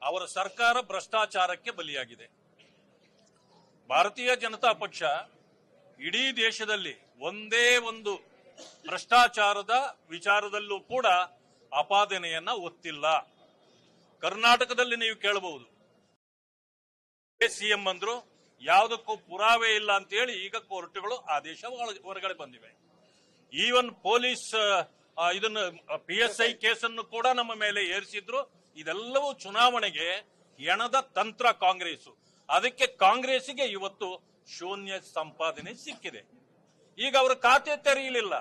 ಅವರ ಸರ್ಕಾರ ಭ್ರಷ್ಟಾಚಾರಕ್ಕೆ ಬಲಿಯಾಗಿದೆ. ಭಾರತೀಯ ಜನತಾ ಪಕ್ಷ ಇಡೀ ದೇಶದಲ್ಲಿ ಒಂದೇ ಒಂದು ಭ್ರಷ್ಟಾಚಾರದ ವಿಚಾರದಲ್ಲೂ ಕೂಡ ಆಪಾದನೆಯನ್ನ ಒತ್ತಿಲ್ಲ. ಕರ್ನಾಟಕದಲ್ಲಿ ನೀವು ಕೇಳಬಹುದು, ಸಿಎಂ ಅಂದ್ರು ಯಾವುದಕ್ಕೂ ಪುರಾವೆ ಇಲ್ಲ ಅಂತ ಹೇಳಿ ಈಗ ಕೋರ್ಟ್ಗಳು ಆದೇಶ ಹೊರಗಡೆ ಬಂದಿವೆ. ಈವನ್ ಪೊಲೀಸ್ ಇದನ್ನ PSI ಕೇಸನ್ನು ಕೂಡ ನಮ್ಮ ಮೇಲೆ ಏರಿಸಿದ್ರು. ಇದೆಲ್ಲವೂ ಚುನಾವಣೆಗೆ ಎಣದ ತಂತ್ರ ಕಾಂಗ್ರೆಸ್. ಅದಕ್ಕೆ ಕಾಂಗ್ರೆಸ್ಗೆ ಇವತ್ತು ಶೂನ್ಯ ಸಂಪಾದನೆ ಸಿಕ್ಕಿದೆ. ಈಗ ಅವರು ಖಾತೆ ತೆರೆಯಲಿಲ್ಲ,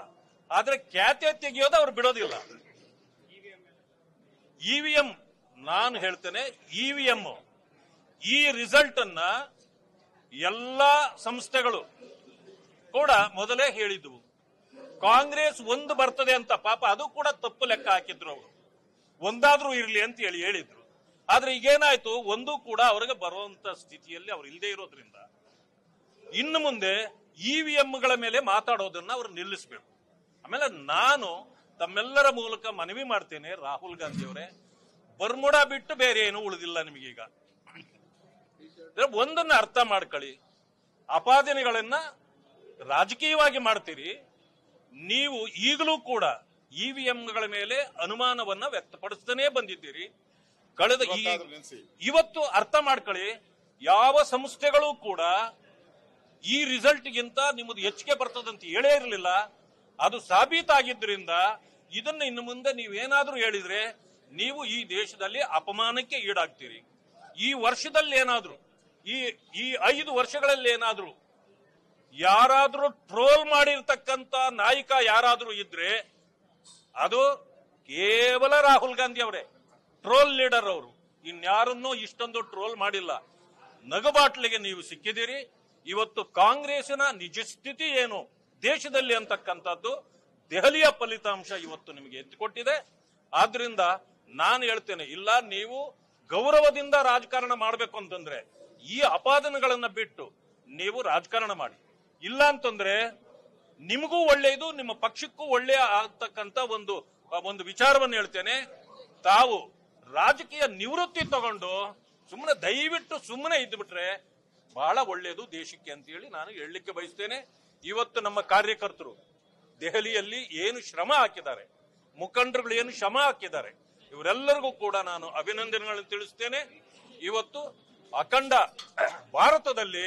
ಆದ್ರೆ ಖಾತೆ ತೆಗೆಯೋದು ಅವ್ರು ಬಿಡೋದಿಲ್ಲ. EVM ನಾನು ಹೇಳ್ತೇನೆ, EVM ಈ ರಿಸಲ್ಟ್ ಅನ್ನ ಎಲ್ಲಾ ಸಂಸ್ಥೆಗಳು ಕೂಡ ಮೊದಲೇ ಹೇಳಿದ್ವು. ಕಾಂಗ್ರೆಸ್ ಒಂದು ಬರ್ತದೆ ಅಂತ, ಪಾಪ ಅದು ಕೂಡ ತಪ್ಪು ಲೆಕ್ಕ ಹಾಕಿದ್ರು. ಅವರು ಒಂದಾದ್ರೂ ಇರ್ಲಿ ಅಂತ ಹೇಳಿದ್ರು. ಆದ್ರೆ ಈಗೇನಾಯ್ತು, ಒಂದು ಕೂಡ ಅವರಿಗೆ ಬರುವಂತ ಸ್ಥಿತಿಯಲ್ಲಿ ಅವ್ರು ಇಲ್ಲದೆ ಇರೋದ್ರಿಂದ ಇನ್ನು ಮುಂದೆ EVMಗಳ ಮೇಲೆ ಮಾತಾಡೋದನ್ನ ಅವ್ರು ನಿಲ್ಲಿಸಬೇಕು. ಆಮೇಲೆ ನಾನು ತಮ್ಮೆಲ್ಲರ ಮೂಲಕ ಮನವಿ ಮಾಡ್ತೇನೆ, ರಾಹುಲ್ ಗಾಂಧಿ ಅವರೇ, ಬರ್ಮುಡಾ ಬಿಟ್ಟು ಬೇರೆ ಏನು ಉಳಿದಿಲ್ಲ ನಿಮಗೀಗ. ಒಂದನ್ನ ಅರ್ಥ ಮಾಡ್ಕೊಳ್ಳಿ, ಆಪಾದನೆಗಳನ್ನ ರಾಜಕೀಯವಾಗಿ ಮಾಡ್ತೀರಿ. ನೀವು ಈಗಲೂ ಕೂಡ EVMಗಳ ಮೇಲೆ ಅನುಮಾನವನ್ನ ವ್ಯಕ್ತಪಡಿಸ್ತಾನೇ ಬಂದಿದ್ದೀರಿ. ಕಳೆದ ಇವತ್ತು ಅರ್ಥ ಮಾಡ್ಕೊಳ್ಳಿ, ಯಾವ ಸಂಸ್ಥೆಗಳು ಕೂಡ ಈ ರಿಸಲ್ಟ್ಗಿಂತ ನಿಮ್ಮದು ಹೆಚ್ಚಿಗೆ ಬರ್ತದಂತ ಹೇಳೇ ಇರಲಿಲ್ಲ. ಅದು ಸಾಬೀತಾಗಿದ್ದರಿಂದ ಇದನ್ನ ಇನ್ನು ಮುಂದೆ ನೀವೇನಾದ್ರೂ ಹೇಳಿದ್ರೆ ನೀವು ಈ ದೇಶದಲ್ಲಿ ಅಪಮಾನಕ್ಕೆ ಈಡಾಗ್ತೀರಿ. ಈ ವರ್ಷದಲ್ಲಿ ಏನಾದ್ರು, ಈ 5 ವರ್ಷಗಳಲ್ಲಿ ಏನಾದ್ರು ಯಾರಾದ್ರೂ ಟ್ರೋಲ್ ಮಾಡಿರ್ತಕ್ಕಂತ ನಾಯಕ ಯಾರಾದ್ರೂ ಇದ್ರೆ ಅದು ಕೇವಲ ರಾಹುಲ್ ಗಾಂಧಿ ಅವರೇ, ಟ್ರೋಲ್ ಲೀಡರ್ ಅವರು. ಇನ್ಯಾರನ್ನೂ ಇಷ್ಟೊಂದು ಟ್ರೋಲ್ ಮಾಡಿಲ್ಲ. ನಗಬಾಟ್ಲಿಗೆ ನೀವು ಸಿಕ್ಕಿದ್ದೀರಿ. ಇವತ್ತು ಕಾಂಗ್ರೆಸ್ಸಿನ ನಿಜ ಸ್ಥಿತಿ ಏನು ದೇಶದಲ್ಲಿ ಅಂತಕ್ಕಂಥದ್ದು ದೆಹಲಿಯ ಫಲಿತಾಂಶ ಇವತ್ತು ನಿಮಗೆ ಎತ್ತಿಕೊಟ್ಟಿದೆ. ಆದ್ರಿಂದ ನಾನು ಹೇಳ್ತೇನೆ, ಇಲ್ಲ ನೀವು ಗೌರವದಿಂದ ರಾಜಕಾರಣ ಮಾಡಬೇಕು ಅಂತಂದ್ರೆ ಈ ಆಪಾದನೆಗಳನ್ನ ಬಿಟ್ಟು ನೀವು ರಾಜಕಾರಣ ಮಾಡಿ. ಇಲ್ಲ ಅಂತಂದ್ರೆ ನಿಮಗೂ ಒಳ್ಳೆಯದು, ನಿಮ್ಮ ಪಕ್ಷಕ್ಕೂ ಒಳ್ಳೆಯ ಆಗ್ತಕ್ಕಂಥ ಒಂದು ವಿಚಾರವನ್ನು ಹೇಳ್ತೇನೆ. ತಾವು ರಾಜಕೀಯ ನಿವೃತ್ತಿ ತಗೊಂಡು ದಯವಿಟ್ಟು ಸುಮ್ಮನೆ ಇದ್ದುಬಿಟ್ರೆ ಬಹಳ ಒಳ್ಳೆಯದು ದೇಶಕ್ಕೆ ಅಂತ ಹೇಳಿ ನಾನು ಹೇಳಲಿಕ್ಕೆ ಬಯಸ್ತೇನೆ. ಇವತ್ತು ನಮ್ಮ ಕಾರ್ಯಕರ್ತರು ದೆಹಲಿಯಲ್ಲಿ ಏನು ಶ್ರಮ ಹಾಕಿದ್ದಾರೆ, ಮುಖಂಡರುಗಳು ಏನು ಶ್ರಮ ಹಾಕಿದ್ದಾರೆ, ಇವರೆಲ್ಲರಿಗೂ ಕೂಡ ನಾನು ಅಭಿನಂದನೆಗಳನ್ನು ತಿಳಿಸ್ತೇನೆ. ಇವತ್ತು ಅಖಂಡ ಭಾರತದಲ್ಲಿ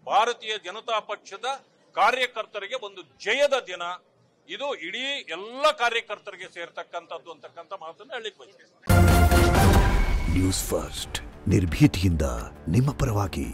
ಭಾರತೀಯ ಜನತಾ ಪಕ್ಷದ ಕಾರ್ಯಕರ್ತರಿಗೆ ಒಂದು ಜಯದ ದಿನ ಇದು. ಇಡೀ ಎಲ್ಲ ಕಾರ್ಯಕರ್ತರಿಗೆ ಸೇರ್ತಕ್ಕಂಥದ್ದು ಅಂತಕ್ಕಂಥ ಮಾತನ್ನು ಹೇಳಲಿಕ್ಕೆ ಬಯಸ್ತೇನೆ. ನ್ಯೂಸ್ ಫಸ್ಟ್, ನಿರ್ಭೀತಿಯಿಂದ ನಿಮ್ಮ ಪರವಾಗಿ.